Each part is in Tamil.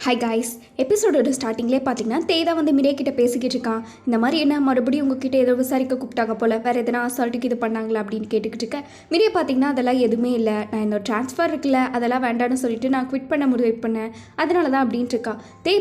ஹாய் காய்ஸ், எபிசோடோட ஸ்டார்டிங்லேயே பார்த்தீங்கன்னா தேதா வந்து மிரியா கிட்ட பேசிக்கிட்டு இருக்கான். இந்த மாதிரி என்ன மறுபடியும் உங்ககிட்ட ஏதோ விசாரிக்க கூப்பிட்டாங்க போல், வேறு எதனா அசால்ட்டுக்கு இது பண்ணாங்களா அப்படின்னு கேட்டுக்கிட்டு இருக்கேன். மிரியா பார்த்தீங்கன்னா அதெல்லாம் எதுவுமே இல்லை, நான் இந்த ட்ரான்ஸ்ஃபர் இருக்குல்ல அதெல்லாம் வேண்டான்னு சொல்லிட்டு நான் குவிட் பண்ண முடிவு பண்ணேன், அதனால தான் அப்படின்ட்டு இருக்கா.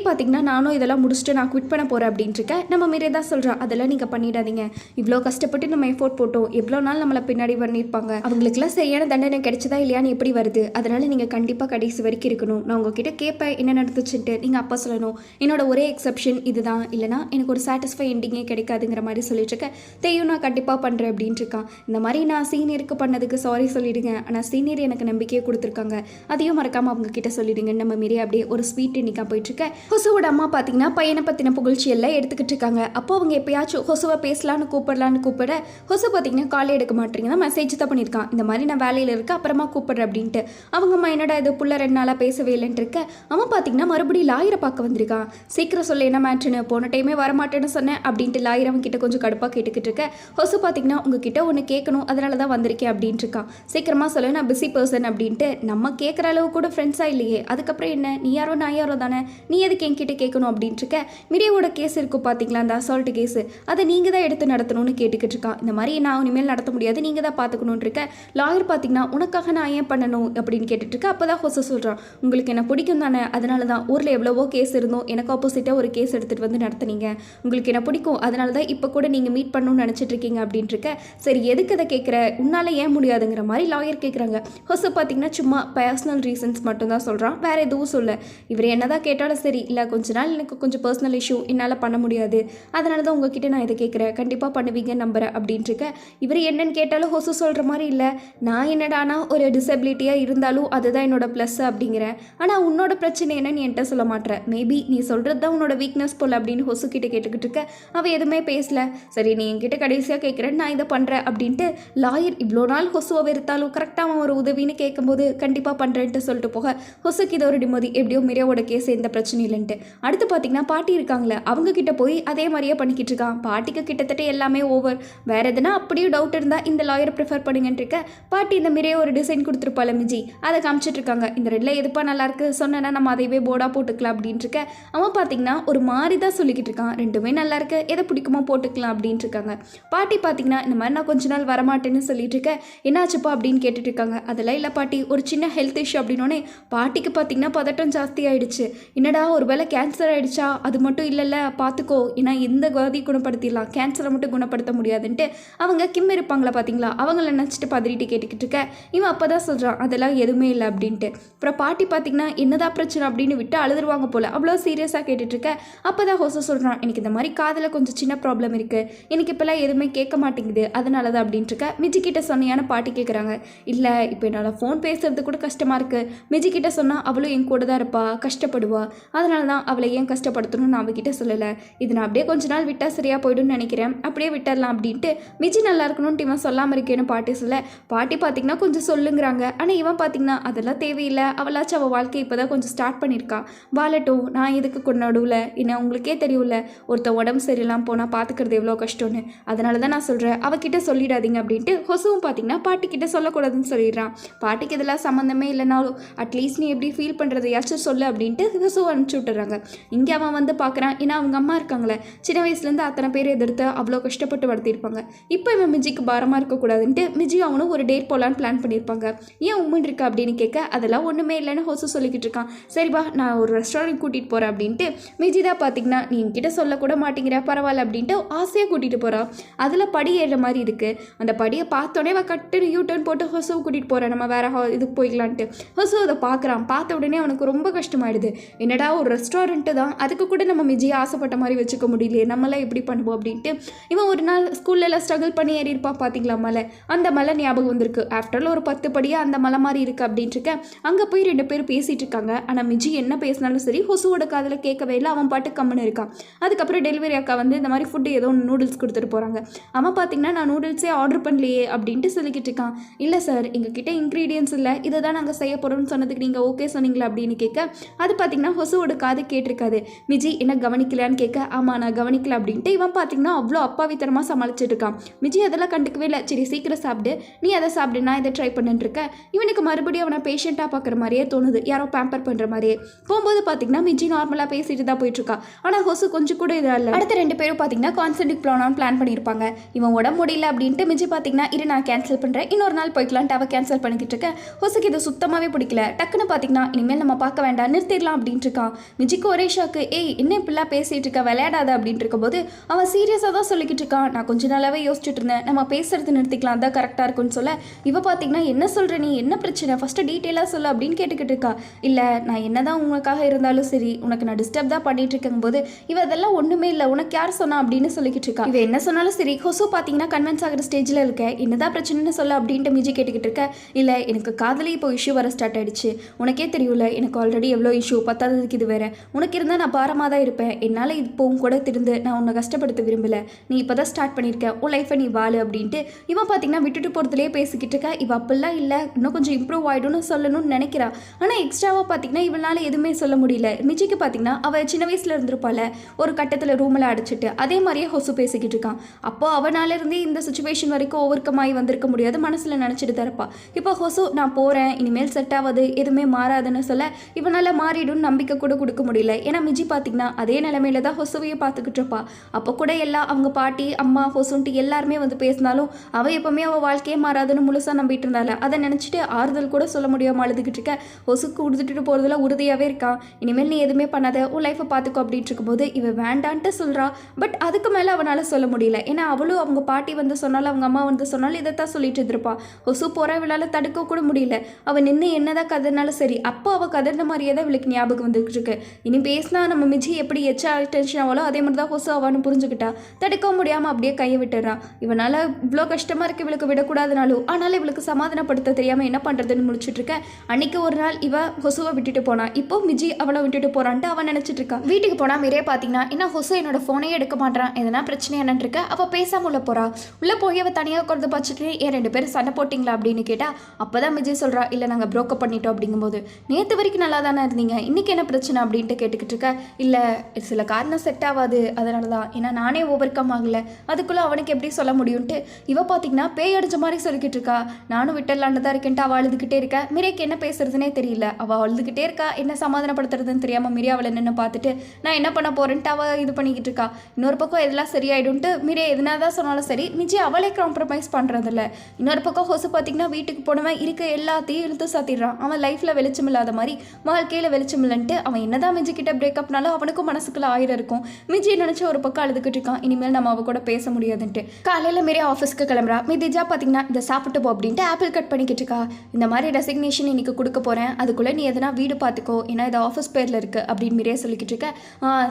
பார்த்தீங்கன்னா நானும் இதெல்லாம் முடிச்சுட்டு நான் குவிட் பண்ண போகிறேன் அப்படின்ட்டு இருக்கேன். நம்ம மிரியா தான் சொல்கிறா, அதெல்லாம் நீங்கள் பண்ணிடாதீங்க, இவ்வளோ கஷ்டப்பட்டு நம்ம எஃபோர்ட் போட்டோம், எவ்வளோ நாள் நம்மளை பின்னாடி பண்ணியிருப்பாங்க, அவங்களுக்குலாம் சரியான தண்டனை கிடைச்சதா இல்லையான்னு எப்படி வருது, அதனால் நீங்கள் கண்டிப்பாக கடைசி வரைக்கும் இருக்கணும், நான் உங்ககிட்ட கேட்பேன் என்ன நடந்துச்சுன்ட்டு நீங்கள் அப்போ சொல்லணும், என்னோட ஒரே எக்ஸப்ஷன் இதுதான், இல்லைனா எனக்கு ஒரு சாட்டிஸ்ஃபை எண்டிங்கே கிடைக்காதுங்கிற மாதிரி சொல்லிட்டு இருக்கேன். தேயும் நான் கண்டிப்பாக பண்ணுறேன் அப்படின்ட்டு இருக்கான். இந்த மாதிரி நான் சீனியருக்கு பண்ணதுக்கு சாரி சொல்லிடுங்க, ஆனால் சீனியர் எனக்கு நம்பிக்கையை கொடுத்துருக்காங்க, அதையும் மறக்காமல் அவங்க கிட்ட சொல்லிடுங்க. நம்ம மீறி அப்படியே ஒரு ஸ்வீட் இன்னைக்கா போயிட்டுருக்கேன். ஹொசுவோட அம்மா பார்த்தீங்கன்னா பையனை பற்றின புகழ்ச்சி எல்லாம் எடுத்துக்கிட்டு இருக்காங்க. அப்போ அவங்க எப்பயாச்சும் ஹொசுவை பேசலான்னு கூப்பிட ஹொசு பார்த்தீங்கன்னா காலே எடுக்க மாட்டேங்க, மெசேஜ் தான் பண்ணியிருக்கான், இந்த மாதிரி நான் வேலையில் இருக்க அப்புறமா கூப்பிடுறேன் அப்படின்ட்டு. அவங்க அம்மா என்னடா இது புள்ள 2 நாளாக பேசவே இல்லைன்ட்டு இருக்க. அவன் பார்த்தீங்கன்னா மறுபடியும் லாயரை பார்க்க வந்திருக்கான். சீக்கிரம் சொல்ல என்ன மேட்ருன்னு, போன டைமே வரமாட்டேன்னு சொன்னேன் அப்படின்ட்டு லாயர் அவன் கிட்ட கொஞ்சம் கடுப்பாக கேட்டுக்கிட்டு இருக்க. ஹொசு பார்த்தீங்கன்னா உங்ககிட்ட ஒன்று கேட்கணும், அதனால தான் வந்திருக்கேன் அப்படின்ட்டு இருக்கான். சீக்கிரமாக சொல்ல, நான் பிஸி பர்சன் அப்படின்ட்டு. நம்ம கேட்குற அளவு கூட ஃப்ரெண்ட்ஸாக இல்லையே, அதுக்கப்புறம் என்ன நீ யாரோ நான் யாரோ தானே, நீ எதுக்கு என்கிட்ட கேட்கணும் அப்படின்ட்டு இருக்க. மிரியாவோட கேஸ் இருக்கும் பார்த்தீங்களா, அந்த அசால்ட் கேஸு, அதை நீங்கள் தான் எடுத்து நடத்தணும்னு கேட்டுக்கிட்டு இருக்கான். இந்த மாதிரி நான் இனிமேல் நடத்த முடியாது, நீங்கள் தான் பார்த்துக்கணுன்னு இருக்க. லாயர் பார்த்தீங்கன்னா உனக்காக நான் ஏன் பண்ணணும் அப்படின்னு கேட்டுட்டு இருக்க. அப்போ தான் ஹொசு சொல்கிறான், உங்களுக்கு என்ன பிடிக்கும் தானே, அதனால தான் ஊரில் எவ்வளவோ கேஸ் இருந்தோம், எனக்கு ஆப்போசிட்டாக ஒரு கேஸ் எடுத்துகிட்டு வந்து நடத்துனீங்க, உங்களுக்கு என்ன பிடிக்கும், அதனால தான் இப்போ கூட நீங்கள் மீட் பண்ணணும்னு நினச்சிட்டு இருக்கீங்க அப்படின்ட்டு இருக்க. சரி எதுக்கு அதை கேட்குற, உன்னால் ஏன் முடியாதுங்கிற மாதிரி லாயர் கேட்குறாங்க. ஹொசு பார்த்தீங்கன்னா சும்மா பர்சனல் ரீசன்ஸ் மட்டும்தான் சொல்கிறான், வேறு எதுவும் சொல்ல. இவர் என்னதான் கேட்டாலும் சரி, இல்லை கொஞ்ச நாள் எனக்கு கொஞ்சம் பர்சனல் இஷ்யூ, என்னால் பண்ண முடியாது, அதனால தான் உங்ககிட்ட நான் இதை கேட்குறேன், கண்டிப்பாக பண்ணுவீங்க நம்புறேன் அப்படின்ட்டு இருக்க. இவர் என்னன்னு கேட்டாலும் ஹொசு சொல்கிற மாதிரி இல்லை, நான் என்னடானா ஒரு டிசபிலிட்டியாக இருந்தாலும் அதுதான் என்னோட ப்ளஸ் அப்படிங்கிறேன், ஆனால் உன்னோட பிரச்சனை என்னன்னு என்கிட்ட சொல்ல மாட்டேன், மேபி நீ சொல்கிறது தான் உன்னோட வீக்னஸ் போல் அப்படின்னு ஹொசு கிட்ட கேட்டுக்கிட்டு இருக்க. அவள் எதுவுமே பேசல. சரி நீ என்கிட்ட கடைசியாக கேட்குறேன், நான் இதை பண்ணுறேன் அப்படின்ட்டு. லாயர் இவ்வளோ நாள் ஹொசுவை வெறுத்தாலும் கரெக்டாக அவன் ஒரு உதவின்னு கேட்கும்போது கண்டிப்பாக பண்ணுறேன்ட்டு சொல்லிட்டு போக ஹொசுக்கு இதை ஒரு நிம்மதி, எப்படியோ மிரியாவோட கேஸ் எந்த பிரச்சனையும் இல்லைன்ட்டு. அடுத்து பார்த்தீங்கன்னா பாட்டி இருக்காங்களே, அவங்க கிட்ட போய் அதே மாதிரியே பண்ணிக்கிட்டு இருக்கான். பாட்டிக்கு கிட்டத்தட்ட எல்லாமே ஓவர், வேறு எதுனா அப்படியே டவுட் இருந்தால் இந்த லாயரை ப்ரிஃபர் பண்ணுங்கன்ட்டு இருக்க. பாட்டி இந்த மிரியா ஒரு டிசைன் கொடுத்துருப்பாள் மிஜி, அதை காமிச்சிட்டு இருக்காங்க. இந்த 2ல் எதுப்பா நல்லாயிருக்கு சொன்னேன்னா நம்ம அதையவே போர்டாக போட்டுக்கலாம் அப்படின்ட்டு இருக்க. அவன் பார்த்தீங்கன்னா ஒரு மாதிரி தான் சொல்லிக்கிட்டு இருக்கான், 2மே நல்லா இருக்கு, எதை பிடிக்குமோ போட்டுக்கலாம் அப்படின்ட்டு இருக்காங்க. பாட்டி பார்த்தீங்கன்னா இந்த மாதிரி நான் கொஞ்ச நாள் வரமாட்டேன்னு சொல்லிட்டு இருக்கேன், என்னாச்சுப்பா அப்படின்னு கேட்டுட்டு இருக்காங்க. அதெல்லாம் இல்லை பாட்டி, ஒரு சின்ன ஹெல்த் இஷ்யூ அப்படின்னோடனே பாட்டிக்கு பார்த்தீங்கன்னா பதட்டம் ஜாஸ்தி ஆயிடுச்சு. என்னடா ஒரு வேளை கேன்சர் ஆயிடுச்சா, அது மட்டும் இல்லைல்ல பார்த்துக்கோ, ஏன்னா எந்த வியாதி குணப்படுத்திடலாம், கேன்சரை மட்டும் குணப்படுத்த முடியாதுன்ட்டு அவங்க கிம் இருப்பாங்களா பார்த்தீங்களா, அவங்கள நினச்சிட்டு பதறிட்டு கேட்டுக்கிட்டு இருக்க. இவன் அப்போ தான் சொல்கிறான் அதெல்லாம் எதுவுமே இல்லை அப்படின்ட்டு. அப்புறம் பாட்டி பார்த்தீங்கன்னா என்னதான் பிரச்சனை அப்படின்னு விட்டு அழுதுருவாங்க போல், அவ்வளோ சீரியஸாக கேட்டுட்ருக்க. அப்போ தான் ஹொசு சொல்கிறான், எனக்கு இந்த மாதிரி காதில் கொஞ்சம் சின்ன ப்ராப்ளம் இருக்குது, எனக்கு இப்போல்லாம் எதுவுமே கேட்க மாட்டேங்குது, அதனால தான் அப்படின்ட்டு இருக்க. மிஜி கிட்ட சொன்னியான பாட்டி கேட்குறாங்க. இல்லை இப்போ என்னால் ஃபோன் பேசுறது கூட கஷ்டமாக இருக்குது, மிஜி கிட்ட சொன்னால் அவளும் என் கூட தான் இருப்பா, கஷ்டப்படுவா, அதனால தான் அவளை ஏன் கஷ்டப்படுத்தணும்னு நான் அவகிட்ட சொல்லலை, இது நான் அப்படியே கொஞ்ச நாள் விட்டால் சரியாக போய்டும்னு நினைக்கிறேன், அப்படியே விட்டுடலாம் அப்படின்ட்டு. மிஜி நல்லா இருக்கணும்னு இவன் சொல்லாமல் இருக்கேன்னு பாட்டி சொல்ல. பாட்டி பார்த்திங்கன்னா கொஞ்சம் சொல்லுங்கிறாங்க, ஆனால் இவன் பார்த்திங்கன்னா அதெல்லாம் தேவையில்லை, அவளாச்சும் அவள் வாழ்க்கை இப்போ தான் கொஞ்சம் ஸ்டார்ட் பண்ணியிருக்கா, வாழட்டும், நான் இதுக்கு நடுவில் என்ன உங்களுக்கே தெரியும்ல, ஒருத்த உடம்பு சரியில்லாமல் போனால் பார்த்துக்கிறது எவ்வளோ கஷ்டம்னு, அதனால தான் நான் சொல்கிறேன், அவகிட்ட சொல்லிடாதீங்க அப்படின்ட்டு. ஹொசுவும் பார்த்தீங்கன்னா பாட்டிக்கிட்ட சொல்லக்கூடாதுன்னு சொல்லிடுறான். பாட்டிக்கு இதெல்லாம் சம்மந்தமே இல்லைனாலும் அட்லீஸ்ட் நீ எப்படி ஃபீல் பண்ணுறதையாச்சும் சொல்லு அப்படின்ட்டு ஹொசுவை அனுப்பிச்சி விட்டுறாங்க. இங்கே அவன் வந்து பார்க்குறான், ஏன்னா அவங்க அம்மா இருக்காங்களே, சின்ன வயசுலேருந்து அத்தனை பேர் எதிர்த்து அவ்வளோ கஷ்டப்பட்டு வளர்த்திருப்பாங்க, இப்போ இவன் மிஜிக்கு பாரமாக இருக்கக்கூடாதுன்ட்டு மிஜி அவனும் ஒரு டேட் போகலான்னு பிளான் பண்ணியிருப்பாங்க. ஏன் உண்மைன்னு இருக்கா அப்படின்னு கேட்க, அதெல்லாம் ஒன்றுமே இல்லைன்னு ஹொசு சொல்லிக்கிட்டு இருக்கான். சரிப்பா நான் ஒரு ரெஸ்டாரண்ட் கூட்டிகிட்டு போகிறேன் அப்படின்ட்டு. மிஜி தான் பார்த்தீங்கன்னா நீ என்கிட்ட சொல்லக்கூட மாட்டேங்கிற, பரவாயில்ல அப்படின்ட்டு ஆசையாக கூட்டிகிட்டு போகிறான். அதில் படி ஏறுற மாதிரி இருக்குது, அந்த படியை பார்த்தோன்னே அவன் கட்டுன்னு யூட்டர்ன் போட்டு ஹொசுவை கூட்டிகிட்டு போகிறான், நம்ம வேறு இதுக்கு போய்க்கலான்ட்டு. ஹொசு அதை பார்க்குறான். பார்த்த உடனே அவனுக்கு ரொம்ப கஷ்டமாயிடுது, என்னடா ஒரு ரெஸ்டாரண்ட்டு தான், அதுக்கு கூட நம்ம மிஜியை ஆசைப்பட்ட மாதிரி வச்சுக்க முடியலையே, நம்மளாம் எப்படி பண்ணுவோம் அப்படின்ட்டு. இவன் ஒரு நாள் ஸ்கூல்லலாம் ஸ்ட்ரகிள் பண்ணி ஏறியிருப்பா பார்த்தீங்களா மலை, அந்த மலை ஞாபகம் வந்திருக்கு. ஆஃப்டரில் ஒரு 10 படியாக அந்த மலை மாதிரி இருக்குது அப்படின்ட்டு இருக்க. அங்கே போய் 2 பேர் பேசிகிட்டு இருக்காங்க. ஆனால் மிஜி என்ன பேசினாலும் சரி ஹொசுவோட காதில் கேட்கவே இல்லை, அவன் பாட்டு கம்முன்னு இருக்கான். அதுக்கப்புறம் டெலிவரி அக்கா வந்து இந்த மாதிரி ஃபுட்டு ஏதோ நூடுல்ஸ் கொடுத்துட்டு போகிறாங்க. அவன் பார்த்தீங்கன்னா நான் நூடுல்ஸே ஆர்டர் பண்ணலையே அப்படின்ட்டு சொல்லிக்கிட்டு இருக்கான். இல்லை சார் எங்ககிட்ட இன்க்ரீடியன்ஸ் இல்லை, இதை தான் நாங்கள் செய்ய போகிறோம்னு சொன்னதுக்கு நீங்கள் ஓகே சொன்னீங்களா அப்படின்னு கேட்க. அது பார்த்தீங்கன்னா ஹொசுவோட காது கேட்டிருக்காது. மிஜி என்ன கவனிக்கலான்னு கேட்க, ஆமாம் நான் கவனிக்கல அப்படின்ட்டு. இவன் பார்த்தீங்கன்னா அவ்வளோ அப்பாவித்தனமாக சமாளிச்சுட்டு இருக்கான். மிஜி அதெல்லாம் கண்டுக்கவே இல்லை, சரி சீக்கிரம் சாப்பிடு, நீ அதை சாப்பிடு, நான் இதை ட்ரை பண்ணிட்டு இருக்கேன். இவனுக்கு மறுபடியும் அவனை பேஷண்ட்டாக பார்க்குற மாதிரியே தோணுது, யாரோ பேம்பர் பண்ணுற மாதிரியே. போகும்போது பார்த்தீங்கன்னா மிஜி நார்மலாக பேசிட்டு தான் போயிட்டுருக்கா. ஆனால் ஹொசு கொஞ்சம் கூட இதாக இல்லை. அடுத்த 2 பேரும் பார்த்தீங்கன்னா கான்சென்ட்ரிக் பிளான் பண்ணியிருப்பாங்க. இவன் உடம்பு முடியல அப்படின்ட்டு மிஜி பார்த்தீங்கன்னா இரு நான் கேன்சல் பண்ணுறேன், இன்னொரு நாள் போய்க்கலான்ட்டு அவள் கேன்சல் பண்ணிக்கிட்டு இருக்க. ஹொசுக்கு இது சுத்தமாகவே பிடிக்கல. டக்குன்னு பார்த்தீங்கன்னா இனிமேல் நம்ம பார்க்க வேண்டாம், நிறுத்திடலாம் அப்படின்ட்டு இருக்கான். மிஜிக்கு ஒரே ஷாக்கு. ஏய் என்ன இப்படிலாம் பேசிகிட்டு இருக்க, விளையாடாத அப்படின்ட்டு இருக்கும்போது அவன் சீரியஸாக தான் சொல்லிக்கிட்டு இருக்கான். நான் கொஞ்ச நாளாகவே யோசிச்சுட்டு இருந்தேன், நம்ம பேசுறது நிறுத்திக்கலாம் தான் கரெக்டாக இருக்குன்னு சொல்ல இவ பார்த்தீங்கன்னா என்ன சொல்கிற நீ, என்ன பிரச்சனை, ஃபஸ்ட்டு டீட்டெயிலாக சொல்லு அப்படின்னு கேட்டுக்கிட்டு இருக்கா. இல்லை நான் என்ன தான் உனக்காக இருந்தாலும் சரி உனக்கு நான் டிஸ்டர்ப் தான் பண்ணிட்டு இருக்கும்போது இவ அதெல்லாம் ஒன்றுமே இல்லை, உனக்கு யார் சொன்னா அப்படின்னு சொல்லிக்கிட்டு இருக்கா. இவ என்ன சொன்னாலும் சரி ஹொசு பார்த்தீங்கன்னா கன்வின்ஸ் ஆகிற ஸ்டேஜில் இருக்க. என்னதான் பிரச்சனைன்னு சொல்ல அப்படின்ட்டு மிஜி கேட்டுக்கிட்டு இருக்க. இல்லை எனக்கு காதலே இப்போ இஷ்யூ வர ஸ்டார்ட் ஆயிடுச்சு, உனக்கே தெரியல எனக்கு ஆல்ரெடி எவ்வளோ இஷ்யூ, பத்தாததுக்கு இது வேற. உனக்கு இருந்தால் நான் பாரமாக தான் இருப்பேன், என்னால் இப்போவும் கூட திருந்து நான் உன்னை கஷ்டப்படுத்த விரும்பல, நீ இப்போ தான் ஸ்டார்ட் பண்ணியிருக்க, உன் லைஃப்பை நீ வாழு அப்படின்ட்டு இவன் பார்த்தீங்கன்னா விட்டுட்டு போகிறதுலேயே பேசிக்கிட்டு இருக்க. இவ அப்படிலாம் இல்லை, இன்னும் கொஞ்சம் இம்ப்ரூவ் ஆகிடும்னு சொல்லணும்னு நினைக்கிறா. ஆனால் எக்ஸ்ட்ராவாக பார்த்தீங்கன்னா இவளால் எதுவுமே சொல்ல முடியல. மிஜிக்கு பார்த்தீங்கன்னா அவள் சின்ன வயசில் இருந்திருப்பாள் ஒரு கட்டத்தில் ரூமில் அடைச்சிட்டு, அதே மாதிரியே ஹொசு பேசிக்கிட்டு இருக்கான். அப்போ அவனால இருந்தே இந்த சுச்சுவேஷன் வரைக்கும் ஓவர்கமாகி வந்திருக்க முடியாது, மனசில் நினச்சிட்டு தரப்பா. இப்போ ஹொசு நான் போகிறேன், இனிமேல் செட் ஆகாது, எதுவுமே மாறாதுன்னு சொல்ல இவனால் மாறிடும்னு நம்பிக்கை கூட கொடுக்க முடியல. ஏன்னா மிஜி பார்த்தீங்கன்னா அதே நிலைமையில தான் ஹொசுவையே பார்த்துக்கிட்டு இருப்பா. அப்போ கூட எல்லாம் அவங்க பாட்டி அம்மா ஹொசுன்ட்டு எல்லாருமே வந்து பேசினாலும் அவள் எப்பவுமே அவள் வாழ்க்கையே மாறாதுன்னு முழுசாக நம்பிட்டு இருந்தால அதை நினச்சிட்டு ஆறுதல் கூட சொல்ல முடியாமல் அழுதுகிட்டு இருக்க. ஹொசுக்கு உடுத்துட்டு போகிறதுல உறுதியாகவே இருக்கான். இனிமேல் நீ எதுவுமே பண்ணாத, உன் லைஃப்பை பார்த்துக்கோ அப்படின்ட்டு இருக்கும்போது இவ வேண்டான்ட்டு சொல்கிறா. பட் அதுக்கு மேலே அவனால் சொல்ல முடியல. ஏன்னா அவளும் அவங்க பாட்டி வந்து சொன்னாலும் அவங்க அம்மா வந்து சொன்னாலும் இதைத்தான் சொல்லிட்டு இருந்திருப்பா. ஹொசு போகிற இவளால் தடுக்க கூட முடியல. அவள் நின்று என்னதான் கதறினாலும் சரி அப்போ அவள் கதறின மாதிரியே தான் இவளுக்கு ஞாபகம் வந்துகிட்டு இருக்கு. இனி பேசினா நம்ம மிஜி எப்படி எச்சா டென்ஷன் ஆகலோ அதே மாதிரி தான் ஹொசு ஆவான்னு புரிஞ்சுக்கிட்டா. தடுக்க முடியாமல் அப்படியே கையை விட்டுறான். இவனால் இவ்வளோ கஷ்டமாக இருக்கு இவளுக்கு விடக்கூடாதுனாலும், ஆனாலும் இவளுக்கு சமாதானப்படுத்த தெரியாமல் என்ன பண்ணுறதுன்னு முடிச்சுட்டு இருக்க. அன்னைக்கு ஒரு நாள் இவ ஹொசுவை விட்டுட்டு போனா, இப்போ மிஜி அவளை விட்டுட்டு போறான்ட்டு அவன் நினச்சிட்டு இருக்கா. வீட்டுக்கு போனால் மிரே பார்த்தீங்கன்னா என்ன ஹொசு என்னோட ஃபோனையே எடுக்க மாட்டான், எதனா பிரச்சனை என்னன்னு இருக்க. அவள் பேசாமல் உள்ள போறா. உள்ளே போய் அவள் தனியாக உட்காந்து பார்த்துட்டு ஏன் 2 பேரும் சண்டை போட்டிங்களா அப்படின்னு கேட்டா அப்போதான் மிஜி சொல்கிறா இல்லை நாங்கள் ப்ரோக்கப் பண்ணிட்டோம் அப்படிங்கும்போது நேற்று வரைக்கும் நல்லா தானே இருந்தீங்க, இன்னைக்கு என்ன பிரச்சனை அப்படின்ட்டு கேட்டுக்கிட்டு இருக்க. இல்லை சில காரணம் செட் ஆகாது அதனால தான், ஏன்னா நானே ஓவர் கம் ஆகலை, அதுக்குள்ளே அவனுக்கு எப்படி சொல்ல முடியும்ட்டு இவ பார்த்தீங்கன்னா பேய் அடிச்ச மாதிரி சொல்லிக்கிட்டு இருக்கா. நானும் விட்டலான்னு தான் இருக்கேன்ட்டு அவள் அழுதுகிட்டே இருக்கா. மிரேக்கு என்ன பேசுறதுனே தெரியல, அவள் அழுதுகிட்டே இருக்கா. என்ன சமாதானப்படுத்துறதுன்னு தெரியாமல் மிரே அவளை நின்று பார்த்துட்டு நான் என்ன பண்ண போறேன்ட்டு அவள் இது பண்ணிக்கிட்டு இருக்கா. இன்னொரு பக்கம் எதெல்லாம் சரியாயிடும்ட்டு மிரே எதுனா தான் சொன்னாலும் சரி மிஜி அவளே காம்ப்ரமைஸ் பண்ணுறதில்ல. இன்னொரு பக்கம் ஹொசு பார்த்தீங்கன்னா வீட்டுக்கு போனவன் இருக்க எல்லாத்தையும் இழுத்து சாத்திடுறான். அவன் லைஃப்பில் வெளிச்சம் இல்லாத மாதிரி வாழ்க்கையில் வெளிச்சம் இல்லைன்ட்டு அவன் என்னதான் மிஜி கிட்ட பிரேக்கப்னாலும் அவனுக்கும் மனசுக்குள்ள ஆயிரம் இருக்கும். மிஜி நினச்சி ஒரு பக்கம் அழுதுகிட்டு இருக்கான், இனிமேல் நம்ம அவ கூட பேச முடியாதுன்ட்டு. காலையில் மிரே ஆஃபீஸ்க்கு கிளம்புறா. மிதிஜா பார்த்தீங்கன்னா இதை சாப்பிட்டு போ அப்படின்ட்டு ஆப்பிள் கட் பண்ணிக்கிட்டு இருக்கா. இந்த மாதிரி ரெசிக்னேஷன் இன்னைக்கு கொடுக்க போகிறேன், அதுக்குள்ளே நீ எதனா வீடு பார்த்துக்கோ, ஏன்னா இது ஆஃபீஸ் பேரில் இருக்குது அப்படின்னு மிரே சொல்லிக்கிட்டு இருக்க.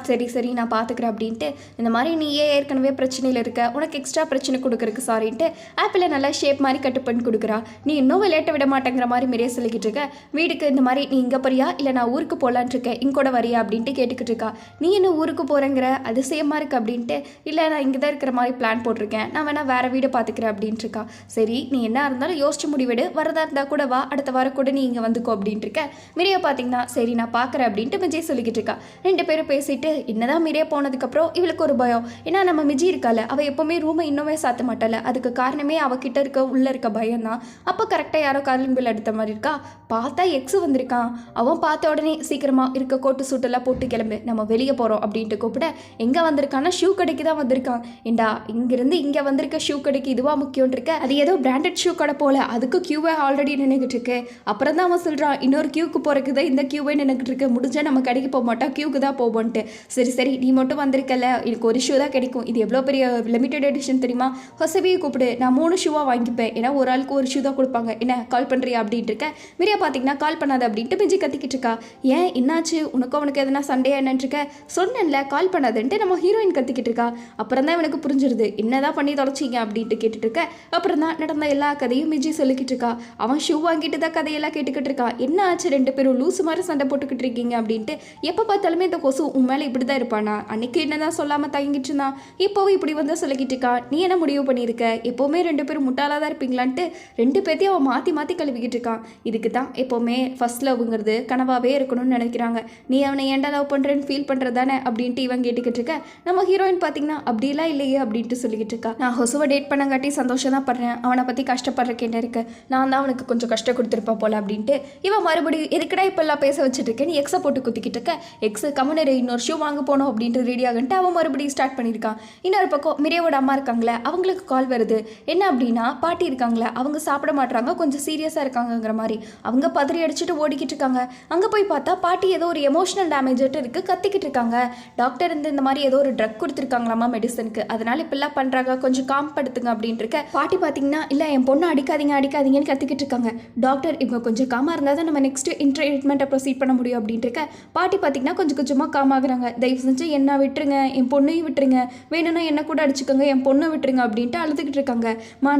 சரி சரி நான் பார்த்துக்கிறேன் அப்படின்ட்டு இந்த மாதிரி நீயே ஏற்கனவே பிரச்சனையில் இருக்க, உனக்கு எக்ஸ்ட்ரா பிரச்சனை கொடுக்குறதுக்கு சாரின்ட்டு ஆப்பிளை நல்லா ஷேப் மாதிரி கட்டு பண்ணி கொடுக்குறா. நீ இன்னும் விளையாட்ட விட மாட்டேங்கிற மாதிரி மிரே சொல்லிக்கிட்டு இருக்க. வீட்டுக்கு இந்த மாதிரி நீ இங்கே போறியா இல்லை நான் ஊருக்கு போகலான் இருக்கேன், இங்கூட வரியா அப்படின்ட்டு கேட்டுக்கிட்டு இருக்கா. நீ என்ன ஊருக்கு போகிறேங்கிற அதிசயமாக இருக்கு அப்படின்ட்டு. இல்லை நான் இங்கே தான் இருக்கிற மாதிரி பிளான் போட்டிருக்கேன், நான் வேணா வேறு வீடு பார்த்துக்கிறேன் அப்படின்ட்டு இருக்கா. சரி நீ என்ன இருந்தாலும் யோசிச்சு முடிவிடு, வரதா இருந்தால் கூட வா, அடுத்த வாரம் கூட நீ இங்கே வந்துக்கோ அப்படின்ட்டு இருக்க. மிரியா பார்த்தீங்கன்னா சரி நான் பார்க்குறேன் அப்படின்ட்டு மிஜி சொல்லிக்கிட்டு இருக்கா. 2 பேரும் பேசிட்டு என்னதான் மிரியா போனதுக்கப்புறம் இவளுக்கு ஒரு பயம். ஏன்னா நம்ம மிஜி இருக்கால அவள் எப்போவுமே ரூமை இன்னுமே சாத்த மாட்டாள், அதுக்கு காரணமே அவகிட்ட இருக்க உள்ளே இருக்க பயம் தான். அப்போ கரெக்டாக யாரோ காலிங் பில் எடுத்த மாதிரி இருக்கா. பார்த்தா எக்ஸு வந்திருக்கான். அவன் பார்த்த உடனே சீக்கிரமாக இருக்க கோட்டு சூட்டெல்லாம் போட்டு கிளம்பு நம்ம வெளியே போகிறோம் அப்படின்ட்டு கூப்பிட எங்கே வந்திருக்கான்னா ஷூ கடைக்கு தான் வந்திருக்கான். ஏண்டா இங்கேருந்து இங்கே வந்திருக்க ஷூ கடைக்கு இதுவாக முக்கியம் இருக்க, அது ஏதோ பிராண்டட் ஷூ கடை போல, அதுக்கு கியூவை ஆல்ரெடி நின்றுக்கிட்டு இருக்கு. அப்புறம் தான் அவன் சொல்கிறான் இன்னொரு கியூக்கு போகிறக்கு தான் இந்த கியூவே நின்றுக்கிட்டு இருக்கு, முடிஞ்சால் நம்ம கடைக்கு போக மாட்டோம் கியூக்கு தான் போவோன்ட்டு. சரி சரி நீ மட்டும் வந்திருக்கல, எனக்கு ஒரு ஷூ தான் கிடைக்கும், இது எவ்வளோ பெரிய லிமிடெட் எடிஷன் தெரியுமா, ஹொசவியை கூப்பிடு நான் 3 ஷூவாக வாங்கிப்பேன், ஏன்னா ஒரு ஆளுக்கு ஒரு ஷூ தான் கொடுப்பாங்க, என்ன கால் பண்ணுறியா அப்படின்ட்டு இருக்க. மிரியா பார்த்தீங்கன்னா கால் பண்ணாத அப்படின்ட்டு மிஜி கத்திக்கிட்டு இருக்கா. ஏன் என்னாச்சு உனக்கு அவனுக்கு எதனா சண்டையா என்னன்னு இருக்க, சொன்னேன்ல கால் பண்ணாதுன்ட்டு நம்ம ஹீரோயின் கத்திக்கிட்டு இருக்கா. அப்புறம் தான் இவனுக்கு புரிஞ்சிருது என்னதான் பண்ணி தொலைச்சிங்க அப்படின்ட்டு கேட்டுட்டு இருக்க. அப்புறம் தான் நடந்த எல்லா கதையும் மிஜி சொல்லிக்கிட்டு இருக்கா. அவன் ஷூ வாங்கிட்டு தான் கதையெல்லாம் கேட்டுக்கிட்டு இருக்கா. என்ன ஆச்சு 2 பேரும் லூசு மாதிரி சண்டை போட்டுக்கிட்டு இருக்கீங்க அப்படின்ட்டு. எப்போ பார்த்தாலுமே இந்த கொசு உன் மேலே இப்படி தான் இருப்பானா, அன்னைக்கு என்னதான் சொல்லாமல் தங்கிட்டு இருந்தான், இப்போவும் இப்படி வந்து சொல்லிக்கிட்டு இருக்கா. நீ என்ன முடிவு பண்ணியிருக்க, எப்போவுமே 2 பேரும் முட்டாளாக தான் இருப்பீங்களான்ட்டு 2 பேர்த்தையும் அவன் மாற்றி மாற்றி கழுவிக்கிட்டு இருக்கான். இதுக்கு தான் எப்போவுமே ஃபர்ஸ்ட் லவ்ங்கிறது கனவாகவே இருக்கணும்னு நினைக்கிறாங்க. நீ அவனை ஏன்டா லவ் பண்ணுறேன்னு ஃபீல் பண்ணுறது தானே அப்படின்ட்டு இவன் கேட்டுக்கிட்டு இருக்க. நம்ம ஹீரோயின் பார்த்தீங்கன்னா அப்படிலாம் இல்லையே அப்படின்ட்டு சொல்லிக்கிட்டு இருக்கா. நான் ஹொசுவை டேட் பண்ணங்காட்டி சந்தோஷம் தான் படுறேன், அவனை பற்றி கஷ்டப்படுறக்கேன்னு இருக்கு, நான் தான் அவனுக்கு கொஞ்சம் கஷ்டம் கொடுத்துருப்பா போல அப்படின்ட்டு இவன் மறுபடியும் எதுக்கடா இப்பெல்லாம் பேச வச்சுட்டு இருக்கேன்னு எக்ஸை போட்டு குத்திக்கிட்டு இருக்க. எக்ஸு கம்முனரு இன்னொரு ஷூ வாங்க போனோம் அப்படின்ட்டு ரெடி ஆகிட்டு அவன் மறுபடியும் ஸ்டார்ட் பண்ணியிருக்கான். இன்னொரு பக்கம் மிரேவோட அம்மா இருக்காங்களே, அவங்களுக்கு கால் வருது. என்ன அப்படின்னா, பாட்டி இருக்காங்களே அவங்க சாப்பிட மாட்டாங்க, கொஞ்சம் சீரியஸாக இருக்காங்கங்கிற மாதிரி. அவங்க பதறி அடிச்சுட்டு ஓடிக்கிட்டு இருக்காங்க. அங்கே போய் பார்த்தா பாட்டி ஏதோ ஒரு எமோஷனல் டேமேஜ்ட்டு இருக்குது, கத்திக்கிட்டு இருக்காங்க. டாக்டர் இந்த மாதிரி ஏதோ ஒரு ட்ரக் கொடுத்துருக்காங்களாமா மெடிசனுக்கு, அதனால இப்பெல்லாம் பண்ணுறாங்க, கொஞ்சம் காம் படுத்துங்க அப்படின்ட்டு இருக்க. பாட்டி பார்த்தீங்கன்னா இல்லை என் பொண்ணு அடிக்காதீங்கன்னு கத்திக்கிட்டு இருக்காங்க. டாக்டர் இவங்க கொஞ்சம் காமாக இருந்தால் தான் நம்ம நெக்ஸ்ட் ட்ரீட்மெண்ட்டை ப்ரொசீட் பண்ண முடியும் அப்படின்ட்டு இருக்க. பாட்டி பார்த்தீங்கன்னா கொஞ்சம் கொஞ்சமாக காம் ஆகுறாங்க. தயவு செஞ்சு என்ன விட்டுருங்க, என் பொண்ணையும் விட்டுருங்க, வேணும்னா என்ன கூட அடிச்சுக்கோங்க, என் பொண்ணை விட்டுருங்க அப்படின்ட்டு அழுதுகிட்டு இருக்காங்க.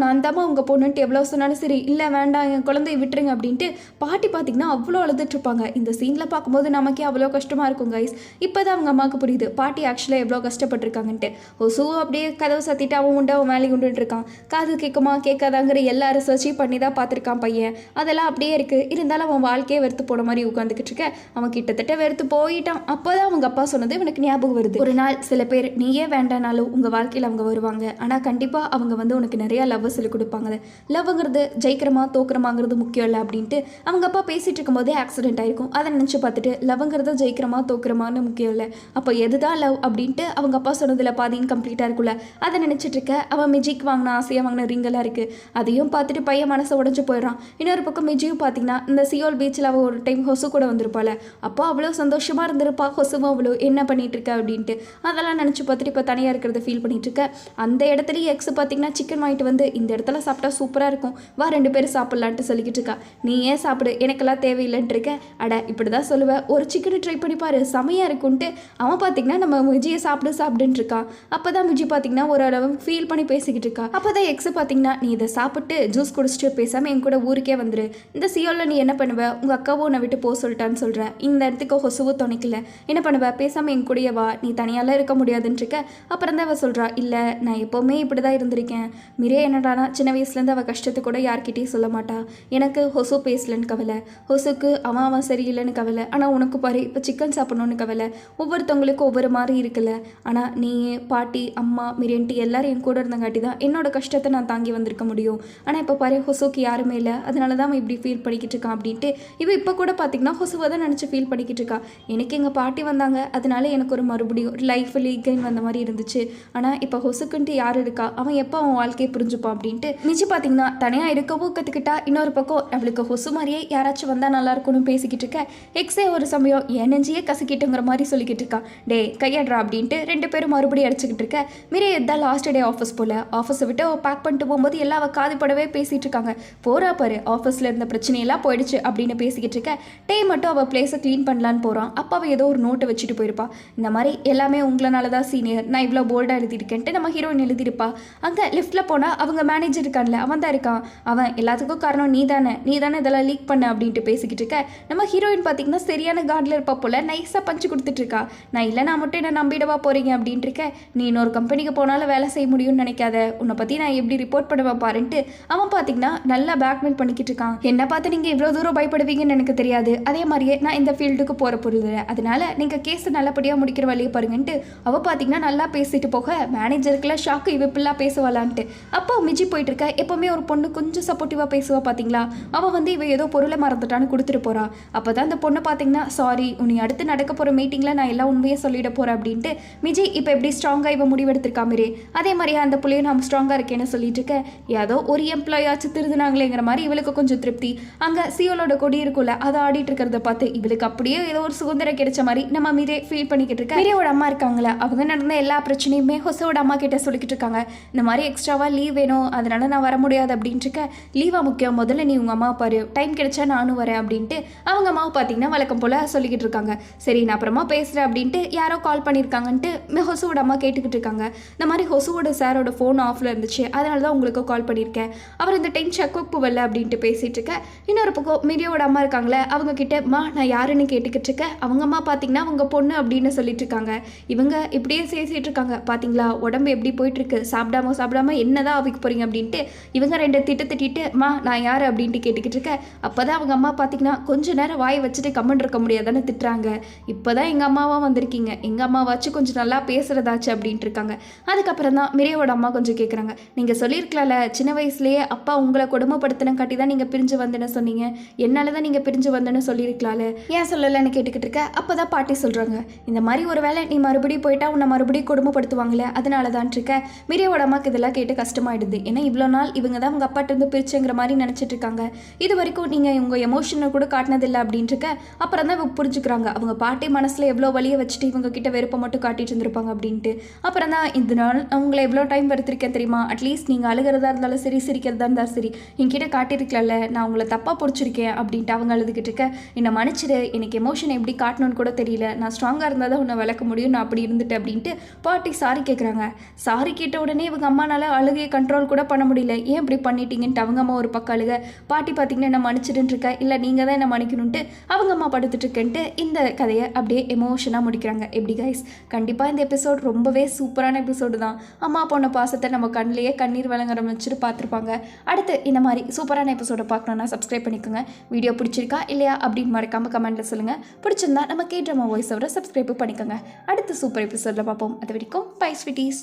நான் தாம்மா உங்கள் பொண்ணுன்ட்டு எவ்வளோ சொன்னாலும் சரி, இல்லை வேண்டாம் என் குழந்தைய விட்டுருங்க அப்படின்ட்டு பாட்டி பார்த்தீங்கன்னா அவ்வளோ அழுதுட்டு இருப்பாங்க. இந்த சீனில் பார்க்கும்போது நமக்கே அவ்வளோ கஷ்டமாக இருக்கும் கைஸ். இப்போ தான் அவங்க அம்மாவுக்கு புரியுது பாட்டி ஆக்சுவலாக எவ்வளோ கஷ்டப்பட்டுருக்காங்கன்ட்டு. ஹொசு அப்படியே கதவை சத்திட்டு அவன் உண்டு அவன் வேலைக்கு உண்டுட்டு இருக்கான். காது கேட்குமா கேட்காதாங்கிற எல்லா ரிசர்ச்சையும் பண்ணி தான் பார்த்துருக்கான் பையன். அதெல்லாம் அப்படியே இருக்குது. இருந்தாலும் அவன் வாழ்க்கையே வெறுத்து போன மாதிரி உட்காந்துக்கிட்டு இருக்க. அவன் கிட்டத்தட்ட வெறுத்து போயிட்டான். அப்போ தான் அவங்க அப்பா சொன்னது எனக்கு ஞாபகம் வருது. ஒரு நாள் சில பேர் நீயே வேண்டானாலும் உங்கள் வாழ்க்கையில் அவங்க வருவாங்க, ஆனால் கண்டிப்பாக அவங்க உனக்கு நிறையா லவ் சொல்லி கொடுப்பாங்க. லவ்ங்கிறது ஜெயிக்கிறமா தோக்குறமாங்கிறது முக்கியம் இல்லை அப்படின்ட்டு அவங்க அப்பா பேசிகிட்டு இருக்கும்போதே ஆக்சிடென்ட் ஆயிருக்கும். அதை நினச்சி பார்த்துட்டு லவ்ங்கிறது ஜெயிக்கிறமா தோக்குறமான்னு முக்கியம் இல்லை, அப்போ எதுதான் லவ் அப்படின்ட்டு அவங்க அப்பா சொன்னதில் பாதின்னு கம்ப்ளீட்டாக இருக்குல்ல, அதை நினச்சிட்டு இருக்க. அவன் மிஜிக்கு வாங்கின ஆசையாக வாங்கின ரிங்கெல்லாம் இருக்குது. அதையும் பார்த்துட்டு பையன் மனசை உடஞ்சி போயிடறான். இன்னொரு பக்கம் மிஜியும் பார்த்தீங்கன்னா இந்த சியோல் பீச்சில் அவள் ஒரு டைம் ஹொசு கூட வந்திருப்பாள். அப்போ அவ்வளோ சந்தோஷமாக இருந்திருப்பா. ஹொசுவும் அவ்வளோ என்ன பண்ணிட்டு இருக்க அப்படின்ட்டு அதெல்லாம் நினச்சி பார்த்துட்டு இப்போ தனியாக இருக்கிறத ஃபீல் பண்ணிட்டு இருக்க. அந்த இடத்துலயே எக்ஸ் பார்த்தீங்கன்னா சிக்கன் வாங்கிட்டு வந்து இந்த இடத்துல சாப்பிட்டா சூப்பராக இருக்கும், வா 2 பேரும் சாப்பிட்லான்ட்டு சொல்லிக்கிட்டு இருக்கா. நீ ஏன் சாப்பிடு, எனக்கெல்லாம் தேவையில்லைன்ட்டு இருக்க. அட இப்படி தான் சொல்லுவேன், ஒரு சிக்கனை ட்ரை பண்ணி பாரு செமையாக இருக்குன்ட்டு அவன் பார்த்தீங்கன்னா நம்ம மிஜியை சாப்பிடுன்ட்டு இருக்கான். அப்போ தான் மிஜி பார்த்தீங்கன்னா ஒரு அளவு ஃபீல் பண்ணி பேசிக்கிட்டு இருக்கா. அப்போ தான் எக்ஸ் பார்த்தீங்கன்னா நீ இதை சாப்பிட்டு ஜூஸ் குடிச்சிட்டு பேசாமல் என் கூட ஊருக்கே வந்துரு, இந்த சியோலில் நீ என்ன பண்ணுவ, உங்கள் அக்காவும் உன்னை விட்டு போக சொல்லிட்டான்னு சொல்கிற, இந்த இடத்துக்கு ஹொசுவும் துணைக்கல, என்ன பண்ணுவ, பேசாமல் என் கூடயே வா, நீ தனியாலாம் இருக்க முடியாதுன்னு இருக்க. அப்புறம் தான் அவள் சொல்கிறா, இல்லை நான் எப்போவுமே இப்படி தான் இருந்திருக்கேன். மிரே என்னடானா சின்ன வயசுலேருந்து அவள் கஷ்டத்தை கூட யார்கிட்டையும் சொல்ல மாட்டா. எனக்கு ஹொசு பேசலன்னு கவலை, ஹொசுக்கு அவன் சரியில்லைன்னு கவலை, ஆனால் உனக்கு பாரு இப்போ சிக்கன் சாப்பிட்ணுன்னு கவலை. ஒவ்வொருத்தவங்களுக்கும் ஒவ்வொரு மாதிரி இருக்குல்ல, ஆனால் நீ பாட்டி அம்மா மிரேன்ட்டு எல்லாரும் என் கூட இருந்தங்காட்டி தான் என்னோட கஷ்டத்தை நான் தாங்கி வந்திருக்க முடியும். ஆனால் இப்போ பாரு ஹொசுக்கு யாருமே இல்லை, அதனால தான் அவன் இப்படி ஃபீல் பண்ணிக்கிட்டு இருக்கான் அப்படின்ட்டு இவன் இப்போ கூட பார்த்தீங்கன்னா ஹொசுவை தான் நினச்சி ஃபீல் பண்ணிக்கிட்டு இருக்கா. எனக்கு எங்கள் பாட்டி வந்தாங்க, அதனால எனக்கு ஒரு மறுபடியும் லைஃப் லீகைன் வந்த மாதிரி இருந்துச்சு. ஆனால் இப்போ ஹொசுக்குன்ட்டு யார் இருக்கா, அவன் எப்போ அவன் வாழ்க்கையை புரிஞ்சுப்பான் அப்படின்ட்டு மிச்சி பார்த்தீங்கன்னா தனியாக இருக்கவும் கற்றுக்கிட்டா. இன்னொரு பக்கம் அவளுக்கு ஹொசு மாதிரியே யாராச்சும் வந்தால் நல்லா இருக்கும்னு பேசிக்கிட்டு இருக்க. எக்ஸே ஒரு சமயம் என் நெஞ்சியே கசிக்கிட்டுங்கிற மாதிரி சொல்லிக்கிட்டு இருக்கா. டே கையாடுறா அப்படின்ட்டு 2 பேரும் மறுபடியும் அடிச்சுக்கிட்டு இருக்க. மிரே எதான் லாஸ்ட் டே ஆஃபீஸ் போல, ஆஃபீஸை விட்டு பேக் பண்ணிட்டு போகும்போது எல்லாம் அவள் காதுபடவே பேசிகிட்டு இருக்காங்க. போகிறா பாரு ஆஃபீஸில் இருந்த பிரச்சனையெல்லாம் போயிடுச்சு அப்படின்னு பேசிக்கிட்டு இருக்க. டே மட்டும் அவள் பிளேஸை க்ளீன் பண்ணலான்னு போகிறான். அப்போ அவள் ஏதோ ஒரு நோட்டை வச்சுட்டு போயிருப்பா. இந்த மாதிரி எல்லாமே உங்களால தான் சீனியர், நான் இவ்வளோ போல்டாக எழுதியிருக்கேன்ட்டு நம்ம ஹீரோயின் எழுதியிருப்பா. அங்கே லிஃப்ட்டில் போனால் அவங்க மேனேஜர் இருக்கான்ல அவன் தான் இருக்கான். அவன் எல்லாத்துக்கும் காரணம் நீ தானே இதெல்லாம் லீக் பண்ண அப்படின்ட்டு பேசிக்கிட்டு இருக்க. நம்ம ஹீரோயின் பார்த்தீங்கன்னா சரியான கார்டில் இருப்பா போல் நைஸாக பஞ்சு கொடுத்துட்டு இருக்கா. நான் இல்லை நான் மட்டும் என்ன நம்பிடவா போகிறீங்க அப்படின்ட்டு இருக்க. நீ இன்னொரு கம்பெனிக்கு போனாலும் வேலை செய்ய முடியும்னு நினைக்காத, உன்னை பற்றி நான் எப்படி ரிப்போர்ட் பண்ணுவேன் பாருன்ட்டு அவன் பார்த்தீங்கன்னா நல்லா பேக்மெயில் பண்ணிக்கிட்டு இருக்கான். என்ன பார்த்து நீங்கள் இவ்வளோ தூரம் பயப்படுவீங்கன்னு எனக்கு தெரியாது, அதே மாதிரியே நான் இந்த ஃபீல்டுக்கு போகிற பொருள், அதனால நீங்கள் கேஸை நல்லபடியாக முடிக்கிற வழியை பாருங்கன்ட்டு அவள் பார்த்தீங்கன்னா நல்லா பேசிட்டு போக மேனேஜருக்குலாம் ஷாக்கு இவ இப்படிலாம் பேசுவாளான்ட்டு. அப்போ மிஜி போயிட்டு இருக்க. எப்போவுமே ஒரு பொண்ணு கொஞ்சம் சப்போர்ட்டிவாக பேசுவா பார்த்தீங்களா, அவள் இவ ஏதோ பொருளை மறந்துட்டான்னு கொடுத்துட்டு போறா. அப்போ தான் அந்த பொண்ணு பார்த்தீங்கன்னா சாரி உன்னை அடுத்து நடக்க போகிற மீட்டிங்கில் நான் எல்லாம் உண்மையை சொல்லிட போகிறேன் அப்படின்ட்டு மிஜி இப்போ எப்படி ஸ்ட்ராங்காக இவ முடிவெடுத்திருக்கா மாரி அதே மாதிரி அந்த பிள்ளையும் நான் ஸ்ட்ராங்காக இருக்கேன்னு சொல்லிட்டு இருக்க. ஏதோ ஒரு எம்ப்ளாயாச்சும் திருதுனாங்களேங்கிற மாதிரி இவளுக்கு கொஞ்சம் திருப்தி. அங்கே சியோலோட கொடி இருக்குல்ல அதை ஆடிட்டு இருக்கிறத பார்த்து இவளுக்கு அப்படியே ஏதோ ஒரு சுதந்திரம் கிடைச்ச மாதிரி நம்ம மீரே ஃபீல் பண்ணிக்கிட்டு இருக்க. மீரையோட அம்மா இருக்காங்களா, அவங்க நடந்த எல்லா பிரச்சனையுமே ஹொசோட அம்மா கிட்ட சொல்லிக்கிட்டு இருக்காங்க. இந்த மாதிரி எக்ஸ்ட்ராவாக லீவ் வேணும், அதனால நான் வர முடியாது அப்படின்ட்டு இருக்க. லீவா முக்கியம், முதல்ல நீ உங்கள் அம்மா பாரு, டைம் கிடைச்சா நானும் வரேன் அப்படின்ட்டு அவங்க அம்மாவை பார்த்தீங்கன்னா வழக்கம் போல் சொல்லிக்கிட்டு இருக்காங்க. சரி நான் அப்புறமா பேசுகிறேன் அப்படின்ட்டு யாரோ கால் பண்ணியிருக்காங்கன்ட்டு ஹொசுவோட அம்மா கேட்டுக்கிட்டு இருக்காங்க. இந்த மாதிரி ஹொசுவோட சாரோட ஃபோன் ஆஃபில் இருந்துச்சு, அதனால தான் உங்களுக்கு கால் பண்ணியிருக்கேன், அவர் இந்த டைம் செக்அப் வரல அப்படின்ட்டு பேசிகிட்டு இருக்க. இன்னொரு பக்கம் மீடியாவோட அம்மா இருக்காங்களே அவங்க கிட்ட மா நான் யாருன்னு கேட்டுக்கிட்டு இருக்கேன். அவங்க அம்மா பார்த்தீங்கன்னா அவங்க பொண்ணு அப்படின்னு சொல்லிட்டு இருக்காங்க. இவங்க இப்படியே பேசிகிட்டு இருக்காங்க. பார்த்தீங்களா உடம்பு எப்படி போயிட்டு இருக்கு, சாப்பிடாம என்னதான் அவைக்க போறீங்க அப்படின்ட்டு இவங்க 2 திட்டிட்டு மா நான் யார் அப்படின்ட்டு கேட்டுக்கிட்டு இருக்க. அப்போதான் அவங்க அம்மா பார்த்தீங்கன்னா கொஞ்ச நேரம் வாய் வச்சுட்டு கம்மன் இருக்க முடியாதான்னு திட்டுறாங்க. இப்போதான் எங்கள் அம்மாவாக வந்திருக்கீங்க, எங்கள் அம்மாவாச்சும் கொஞ்சம் நல்லா பேசுகிறதாச்சு அப்படின்ட்டு இருக்காங்க. அதுக்கப்புறம் தான் மிரையோட அம்மா கொஞ்சம் கேட்குறாங்க. நீங்கள் சொல்லியிருக்கலாம்ல சின்ன வயசுலேயே அப்பா உங்களை கொடுமைப்படுத்தின காட்டி தான் நீங்கள் பிரிஞ்சு வந்தேன்னு சொன்னீங்க, என்னால் தான் நீங்கள் பிரிஞ்சு வந்தேன்னு சொல்லியிருக்கலாம்ல, சொல்லலாம்ல, ஏன் சொல்லலைன்னு கேட்டுக்கிட்டு இருக்க. அப்போ தான் பாட்டி சொல்கிறாங்க, இந்த மாதிரி ஒரு வேளை நீ மறுபடியும் போயிட்டா உன்னை மறுபடியும் கொடுமைப்படுத்துவாங்களே, அதனால தான் இருக்க. மிரியாவோட அம்மாவுக்கு இதெல்லாம் கேட்டு கஷ்டமாயிடுது. ஏன்னா இவ்வளோ நாள் இவங்க தான் அவங்க அப்பாட்ட இருந்து பிரிச்சுங்கிற மாதிரி நினச்சிட்டு இருக்காங்க. இது வரைக்கும் நீங்கள் உங்கள் எமோஷனை கூட காட்டினதில்லை அப்படின்ட்டு இருக்க. அப்புறம் தான் இவங்க புரிஞ்சுக்கிறாங்க, அவங்க பாட்டி மனசில் எவ்வளோ வலியை வச்சுட்டு இவங்க கிட்ட வெறுப்பை மட்டும் காட்டிட்டு இருந்திருப்பாங்க அப்படின்ட்டு. அப்புறம் தான் இந்த நாள் அவங்கள எவ்வளோ டைம் வருத்திருக்கேன் தெரியுமா, அட்லீஸ்ட் நீங்கள் அழுகிறதா இருந்தாலும் சரி, சிரிக்கிறதா இருந்தாலும் சரி, என்கிட்ட காட்டியிருக்கல, நான் உங்களை தப்பாக பிடிச்சிருக்கேன் அப்படின்ட்டு அவங்க அழுதுகிட்டு இருக்க. என்னை மன்னிச்சிடு, எனக்கு எமோஷனை எப்படி காட்டணும்னு கூட தெரியல, நான் ஸ்ட்ராங்காக இருந்தால் தான் உன்னை விளக்க முடியும், நான் அப்படி இருந்துட்டு அப்படின்ட்டு பாட்டி சாரி கேட்குறாங்க. சாரி கேட்ட உடனே இவங்க அம்மானால அழுகையை கண்ட்ரோல் கூட பண்ண முடியல. ஏன் இப்படி பண்ணிட்டீங்கன்ட்டு அவங்க அம்மா ஒரு பக்கம் அழுக. பாட்டி பார்த்தீங்கன்னா என்ன மன்னிச்சிடுன்னு இருக்கா, இல்லை நீங்கள் தான் என்ன மன்னிக்கணுன்ட்டு அவங்க அம்மா படுத்துட்டு இருக்கேன்ட்டு இந்த கதையை அப்படியே எமோஷனாக முடிக்கிறாங்க. எப்படி கைஸ், கண்டிப்பாக இந்த எபிசோட் ரொம்பவே சூப்பரான எபிசோடு தான். அம்மா பொண்ணு பாசத்தை நம்ம கண்ணிலேயே கண்ணீர் வழங்குற வச்சுட்டு பார்த்துருப்பாங்க. அடுத்து இந்த மாதிரி சூப்பரான எபிசோடை பார்க்கணுன்னா சப்ஸ்கிரைப் பண்ணிக்கோங்க. வீடியோ பிடிச்சிருக்கா இல்லையா அப்படின்னு மறக்காமல் கமெண்ட்டில் சொல்லுங்கள். பிடிச்சிருந்தா நம்ம K-Drama Voice Over சப்ஸ்கிரைப் பண்ணிக்கோங்க. அடுத்து சூப்பர் எபிசோடில் பார்ப்போம். அது வரைக்கும் பை ஸ்வீட்டீஸ்.